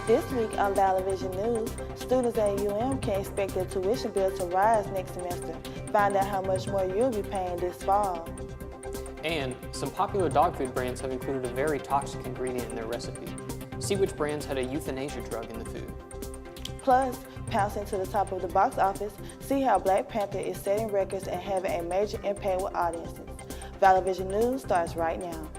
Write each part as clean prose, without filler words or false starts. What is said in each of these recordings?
This week on Vallo News, students at UM can expect their tuition bill to rise next semester. Find out how much more you'll be paying this fall. And some popular dog food brands have included a very toxic ingredient in their recipe. See which brands had a euthanasia drug in the food. Plus, pouncing to the top of the box office, see how Black Panther is setting records and having a major impact with audiences. Vallo News starts right now.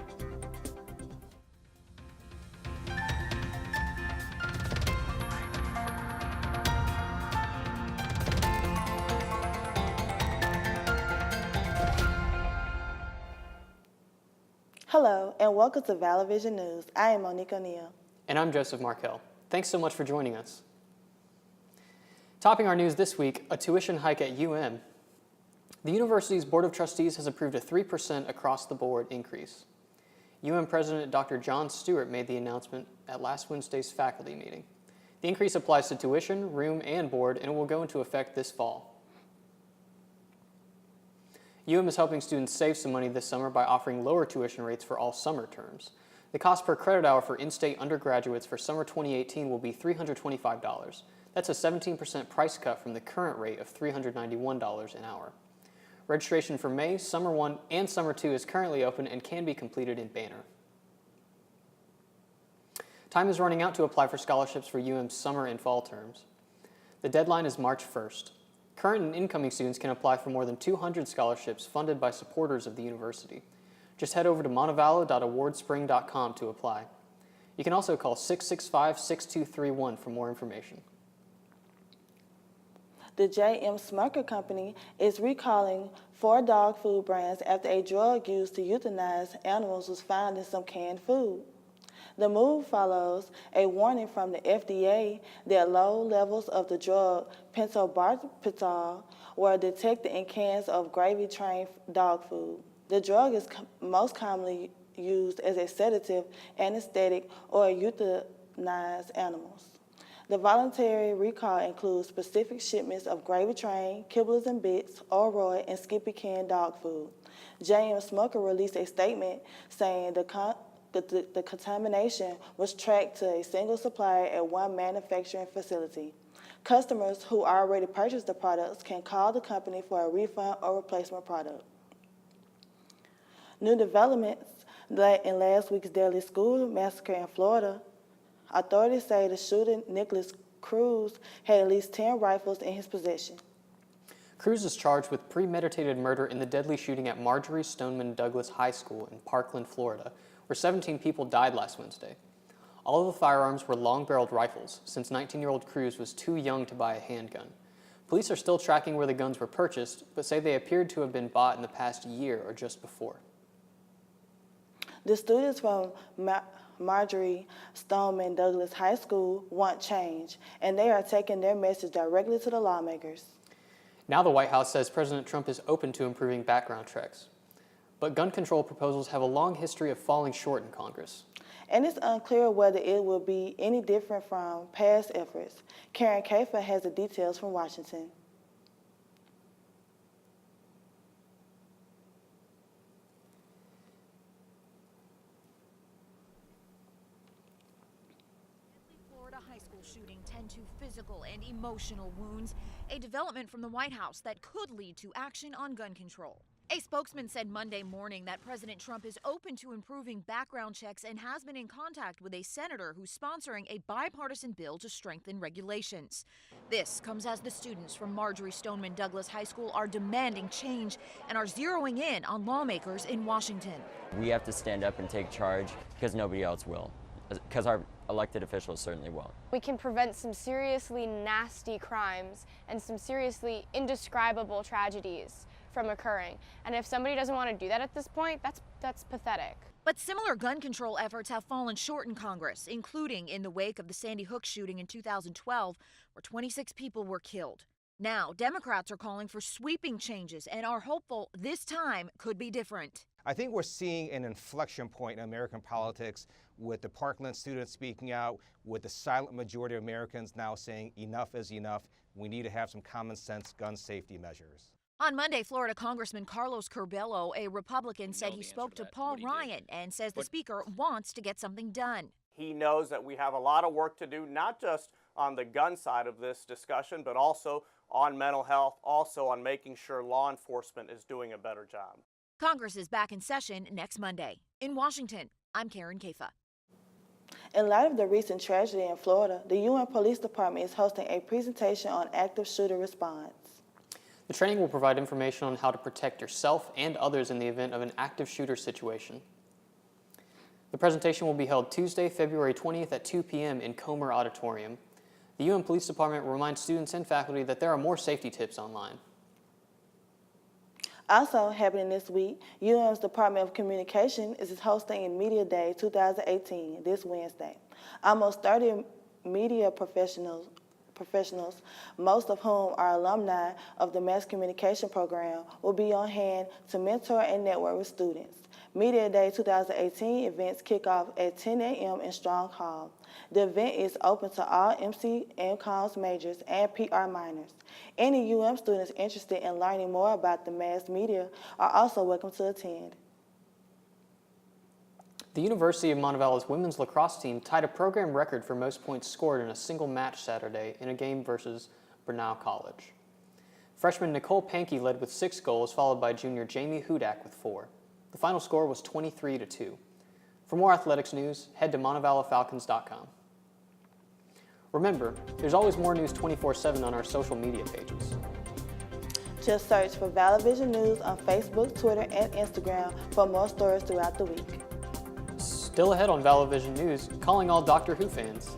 Hello, and welcome to Vallo News. I am Monique O'Neill. And I'm Joseph Markell. Thanks so much for joining us. Topping our news this week, a tuition hike at UM. The university's Board of Trustees has approved a 3% across-the-board increase. UM President Dr. John Stewart made the announcement at last Wednesday's faculty meeting. The increase applies to tuition, room, and board, and it will go into effect this fall. UM is helping students save some money this summer by offering lower tuition rates for all summer terms. The cost per credit hour for in-state undergraduates for summer 2018 will be $325. That's a 17% price cut from the current rate of $391 an hour. Registration for May, Summer 1, and Summer 2 is currently open and can be completed in Banner. Time is running out to apply for scholarships for UM's summer and fall terms. The deadline is March 1st. Current and incoming students can apply for more than 200 scholarships funded by supporters of the university. Just head over to montevallo.awardspring.com to apply. You can also call 665-6231 for more information. The J.M. Smucker Company is recalling 4 dog food brands after a drug used to euthanize animals was found in some canned food. The move follows a warning from the FDA that low levels of the drug pentobarbital were detected in cans of gravy-trained dog food. The drug is most commonly used as a sedative, anesthetic, or euthanize animals. The voluntary recall includes specific shipments of gravy-trained, Kibblers and Bits, Oroy, and Skippy canned dog food. J.M. Smucker released a statement saying the contamination was tracked to a single supplier at one manufacturing facility. Customers who already purchased the products can call the company for a refund or replacement product. New developments in last week's deadly school massacre in Florida. Authorities say the shooter, Nicholas Cruz, had at least 10 rifles in his possession. Cruz is charged with premeditated murder in the deadly shooting at Marjorie Stoneman Douglas High School in Parkland, Florida, where 17 people died last Wednesday. All of the firearms were long-barreled rifles, since 19-year-old Cruz was too young to buy a handgun. Police are still tracking where the guns were purchased, but say they appeared to have been bought in the past year or just before. The students from Marjorie Stoneman Douglas High School want change, and they are taking their message directly to the lawmakers. Now the White House says President Trump is open to improving background checks. But gun control proposals have a long history of falling short in Congress. And it's unclear whether it will be any different from past efforts. Karen Kafer has the details from Washington. Florida high school shooting tend to physical and emotional wounds, a development from the White House that could lead to action on gun control. A spokesman said Monday morning that President Trump is open to improving background checks and has been in contact with a senator who's sponsoring a bipartisan bill to strengthen regulations. This comes as the students from Marjorie Stoneman Douglas High School are demanding change and are zeroing in on lawmakers in Washington. We have to stand up and take charge because nobody else will, because our elected officials certainly won't. We can prevent some seriously nasty crimes and some seriously indescribable tragedies from occurring. And if somebody doesn't want to do that at this point, that's pathetic. But similar gun control efforts have fallen short in Congress, including in the wake of the Sandy Hook shooting in 2012, where 26 people were killed. Now, Democrats are calling for sweeping changes and are hopeful this time could be different. I think we're seeing an inflection point in American politics with the Parkland students speaking out, with the silent majority of Americans now saying enough is enough. We need to have some common sense gun safety measures. On Monday, Florida Congressman Carlos Curbelo, a Republican, said he spoke to Paul Ryan and says the speaker wants to get something done. He knows that we have a lot of work to do, not just on the gun side of this discussion, but also on mental health, also on making sure law enforcement is doing a better job. Congress is back in session next Monday. In Washington, I'm Karen Kafa. In light of the recent tragedy in Florida, the UN Police Department is hosting a presentation on active shooter response. The training will provide information on how to protect yourself and others in the event of an active shooter situation. The presentation will be held Tuesday, February 20th at 2 p.m. in Comer Auditorium. The UN Police Department reminds students and faculty that there are more safety tips online. Also happening this week, UM's Department of Communication is hosting a Media Day 2018 this Wednesday. Almost 30 media professionals, most of whom are alumni of the Mass Communication Program, will be on hand to mentor and network with students. Media Day 2018 events kick off at 10 a.m. in Strong Hall. The event is open to all MC and comms majors and PR minors. Any UM students interested in learning more about the mass media are also welcome to attend. The University of Montevallo's women's lacrosse team tied a program record for most points scored in a single match Saturday in a game versus Bernal College. Freshman Nicole Pankey led with 6 goals, followed by junior Jamie Hudak with 4. The final score was 23-2. For more athletics news, head to MontevalloFalcons.com. Remember, there's always more news 24/7 on our social media pages. Just search for Vallo Vision News on Facebook, Twitter, and Instagram for more stories throughout the week. Still ahead on Vallo Vision News, calling all Doctor Who fans.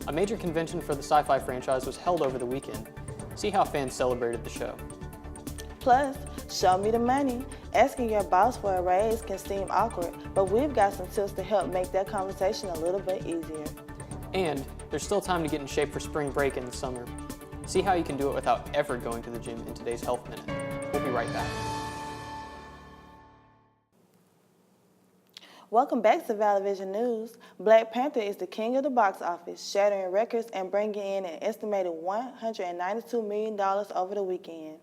A major convention for the sci-fi franchise was held over the weekend. See how fans celebrated the show. Plus, show me the money. Asking your boss for a raise can seem awkward, but we've got some tips to help make that conversation a little bit easier. And there's still time to get in shape for spring break in the summer. See how you can do it without ever going to the gym in today's Health Minute. We'll be right back. Welcome back to Vallo Vision News. Black Panther is the king of the box office, shattering records and bringing in an estimated $192 million over the weekend.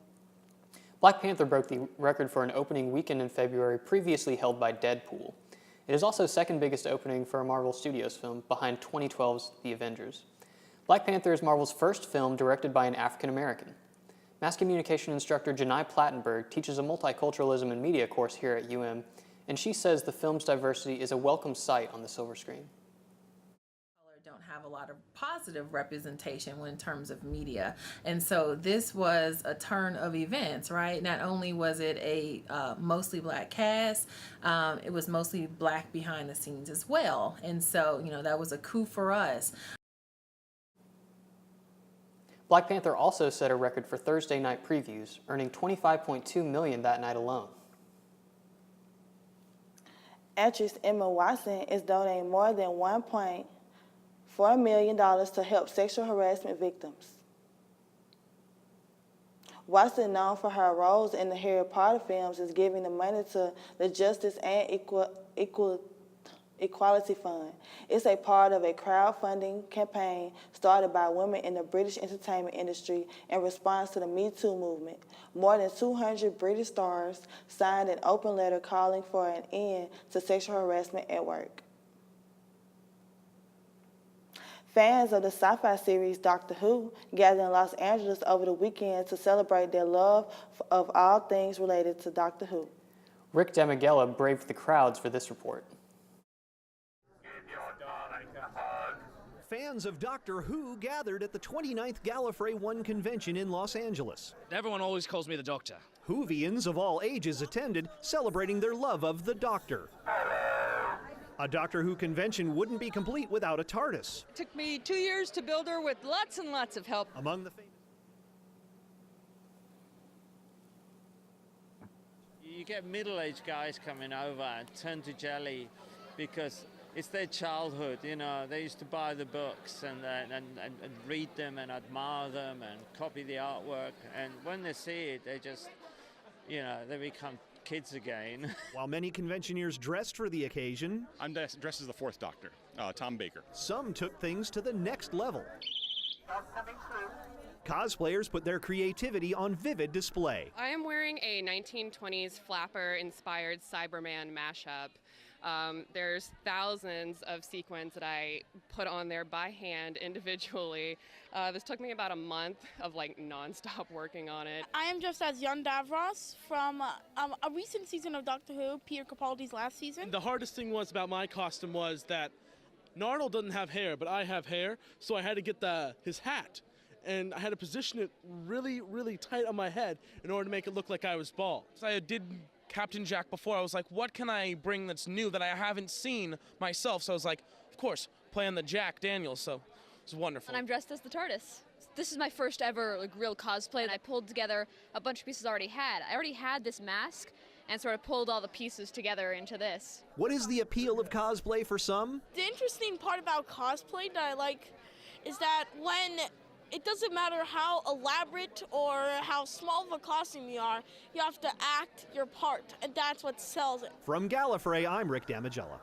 Black Panther broke the record for an opening weekend in February previously held by Deadpool. It is also second biggest opening for a Marvel Studios film, behind 2012's The Avengers. Black Panther is Marvel's first film directed by an African American. Mass communication instructor Janai Plattenberg teaches a multiculturalism and media course here at UM, and she says the film's diversity is a welcome sight on the silver screen. Don't have a lot of positive representation in terms of media, and so this was a turn of events, right? Not only was it a mostly black cast, it was mostly black behind the scenes as well, and so that was a coup for us. Black Panther also set a record for Thursday night previews, earning $25.2 million that night alone. Actress Emma Watson is donating more than $1.4 million to help sexual harassment victims. Watson, known for her roles in the Harry Potter films, is giving the money to the Justice and Equality Fund. It's a part of a crowdfunding campaign started by women in the British entertainment industry in response to the Me Too movement. More than 200 British stars signed an open letter calling for an end to sexual harassment at work. Fans of the sci-fi series Doctor Who gathered in Los Angeles over the weekend to celebrate their love of all things related to Doctor Who. Rick Demigella braved the crowds for this report. Fans of Doctor Who gathered at the 29th Gallifrey 1 convention in Los Angeles. Everyone always calls me the Doctor. Whovians of all ages attended, celebrating their love of the Doctor. A Doctor Who convention wouldn't be complete without a TARDIS. It took me 2 years to build her with lots and lots of help. Among the famous... You get middle-aged guys coming over and turn to jelly because it's their childhood, they used to buy the books and read them and admire them and copy the artwork, and when they see it, they just, they become kids again. While many conventioneers dressed for the occasion, I'm dressed as the fourth Doctor, Tom Baker. Some took things to the next level. Cosplayers put their creativity on vivid display. I am wearing a 1920s flapper-inspired Cyberman mashup. There's thousands of sequins that I put on there by hand individually. This took me about a month of like nonstop working on it. I am dressed as young Davros from a recent season of Doctor Who, Peter Capaldi's last season. The hardest thing was about my costume was that Nardole doesn't have hair, but I have hair, so I had to get his hat, and I had to position it really, really tight on my head in order to make it look like I was bald. So I did Captain Jack before. I was like, what can I bring that's new that I haven't seen myself? So I was like, of course, playing the Jack Daniels, so it was wonderful. And I'm dressed as the TARDIS. This is my first ever real cosplay, and I pulled together a bunch of pieces I already had. I already had this mask and sort of pulled all the pieces together into this. What is the appeal of cosplay for some? The interesting part about cosplay that I like is that when it doesn't matter how elaborate or how small of a costume you are, you have to act your part, and that's what sells it. From Gallifrey, I'm Rick Damigella.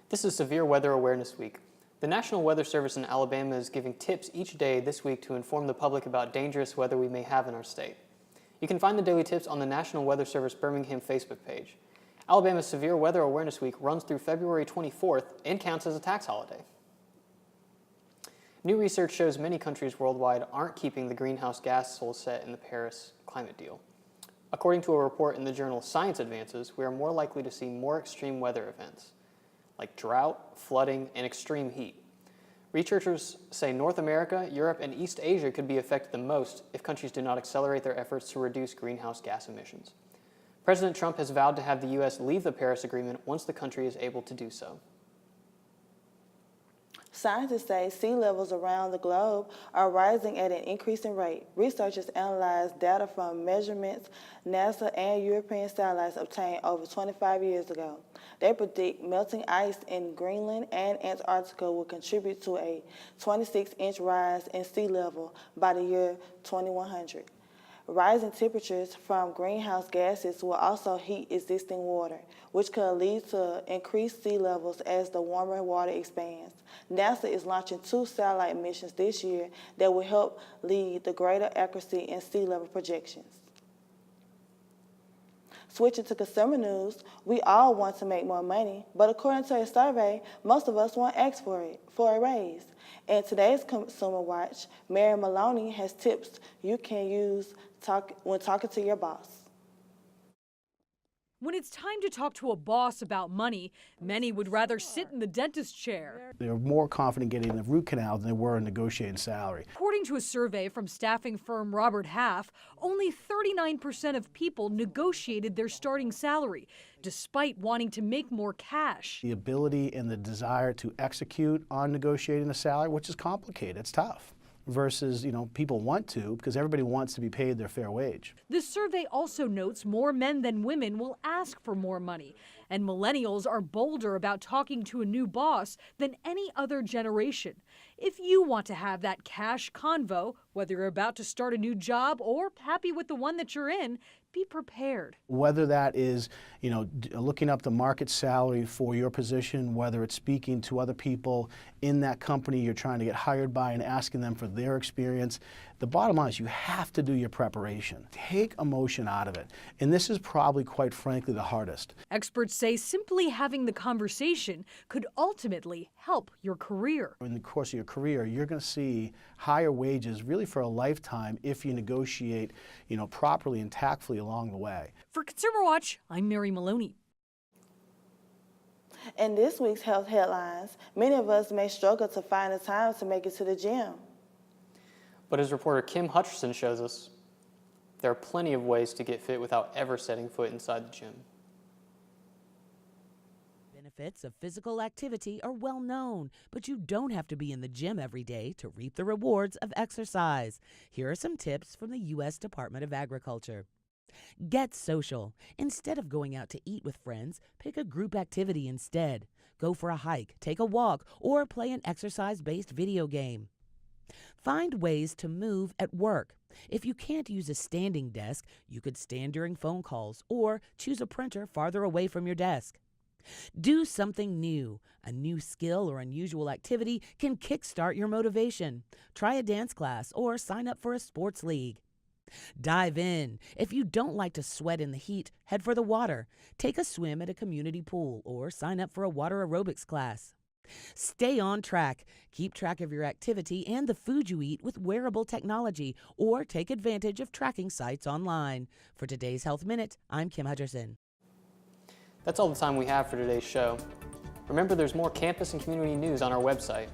This is Severe Weather Awareness Week. The National Weather Service in Alabama is giving tips each day this week to inform the public about dangerous weather we may have in our state. You can find the daily tips on the National Weather Service Birmingham Facebook page. Alabama's Severe Weather Awareness Week runs through February 24th and counts as a tax holiday. New research shows many countries worldwide aren't keeping the greenhouse gas goals set in the Paris climate deal. According to a report in the journal Science Advances, we are more likely to see more extreme weather events, like drought, flooding, and extreme heat. Researchers say North America, Europe, and East Asia could be affected the most if countries do not accelerate their efforts to reduce greenhouse gas emissions. President Trump has vowed to have the U.S. leave the Paris Agreement once the country is able to do so. Scientists say sea levels around the globe are rising at an increasing rate. Researchers analyzed data from measurements NASA and European satellites obtained over 25 years ago. They predict melting ice in Greenland and Antarctica will contribute to a 26-inch rise in sea level by the year 2100. Rising temperatures from greenhouse gases will also heat existing water, which could lead to increased sea levels as the warmer water expands. NASA is launching 2 satellite missions this year that will help lead the greater accuracy in sea level projections. Switching to consumer news, we all want to make more money, but according to a survey, most of us won't ask for a raise. In today's Consumer Watch, Mary Maloney has tips you can use when talking to your boss. When it's time to talk to a boss about money, many would rather sit in the dentist chair. They're more confident getting the root canal than they were in negotiating salary. According to a survey from staffing firm Robert Half, only 39% of people negotiated their starting salary, despite wanting to make more cash. The ability and the desire to execute on negotiating the salary, which is complicated, it's tough. Versus, people want to, because everybody wants to be paid their fair wage. This survey also notes more men than women will ask for more money, and millennials are bolder about talking to a new boss than any other generation. If you want to have that cash convo, whether you're about to start a new job or happy with the one that you're in, be prepared. Whether that is, looking up the market salary for your position, whether it's speaking to other people in that company you're trying to get hired by and asking them for their experience, the bottom line is you have to do your preparation. Take emotion out of it. And this is probably, quite frankly, the hardest. Experts say simply having the conversation could ultimately help your career. In the course of your career, you're going to see higher wages really for a lifetime if you negotiate, properly and tactfully along the way. For Consumer Watch, I'm Mary Maloney. In this week's health headlines, many of us may struggle to find the time to make it to the gym. But as reporter Kim Hutcherson shows us, there are plenty of ways to get fit without ever setting foot inside the gym. Benefits of physical activity are well known, but you don't have to be in the gym every day to reap the rewards of exercise. Here are some tips from the U.S. Department of Agriculture. Get social. Instead of going out to eat with friends, pick a group activity instead. Go for a hike, take a walk, or play an exercise-based video game. Find ways to move at work. If you can't use a standing desk, you could stand during phone calls or choose a printer farther away from your desk. Do something new. A new skill or unusual activity can kickstart your motivation. Try a dance class or sign up for a sports league. Dive in. If you don't like to sweat in the heat, head for the water. Take a swim at a community pool or sign up for a water aerobics class. Stay on track. Keep track of your activity and the food you eat with wearable technology, or take advantage of tracking sites online. For today's Health Minute, I'm Kim Hutcherson. That's all the time we have for today's show. Remember, there's more campus and community news on our website.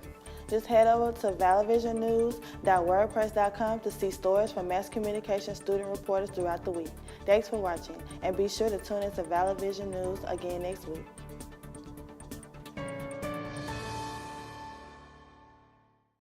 Just head over to ValloVisionNews.wordpress.com to see stories from mass communication student reporters throughout the week. Thanks for watching, and be sure to tune into Vallo Vision News again next week.